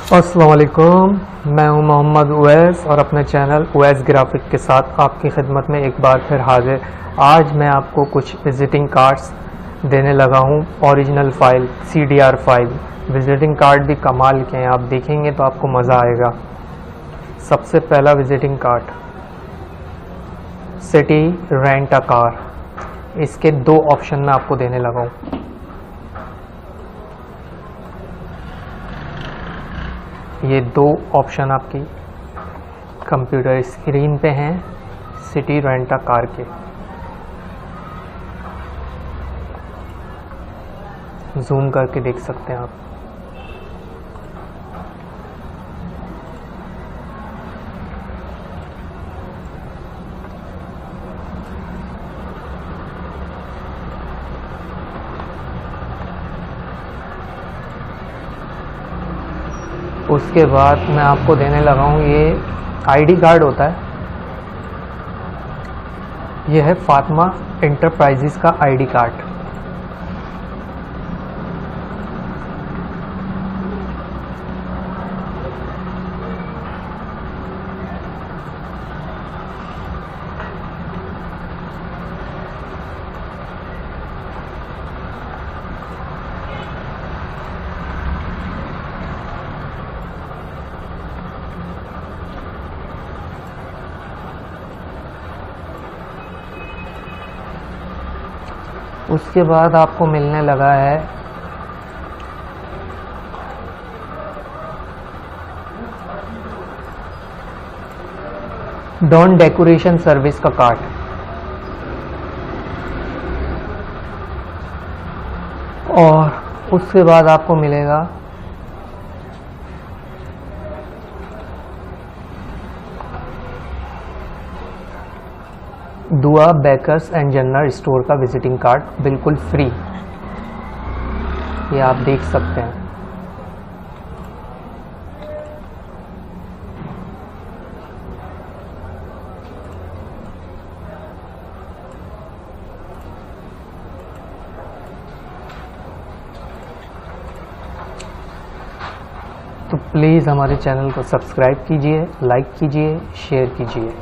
अस्सलाम वालेकुम, मैं हूं मोहम्मद उवैस और अपने चैनल उवैस ग्राफिक के साथ आपकी खिदमत में एक बार फिर हाजिर। आज मैं आपको कुछ विज़िटिंग कार्ड्स देने लगा हूं, original file CDR file. Visiting card भी कमाल के हैं, आप देखेंगे तो आपको मज़ा आएगा। सबसे पहला visiting card city rent a car. इसके दो ऑप्शन मैं आपको देने लगा हूँ। ये दो ऑप्शन आपकी कंप्यूटर स्क्रीन पे हैं सिटी रेंट अ कार के। जूम करके देख सकते हैं आप। उसके बाद मैं आपको देने लगा हूँ, ये आईडी कार्ड होता है। ये है फातिमा एंटरप्राइजेस का आईडी कार्ड। उसके बाद आपको मिलने लगा है डॉन डेकोरेशन सर्विस का कार्ड। और उसके बाद आपको मिलेगा दुआ बेकर्स एंड जनरल स्टोर का विजिटिंग कार्ड, बिल्कुल फ्री। ये आप देख सकते हैं। तो प्लीज़ हमारे चैनल को सब्सक्राइब कीजिए, लाइक कीजिए, शेयर कीजिए।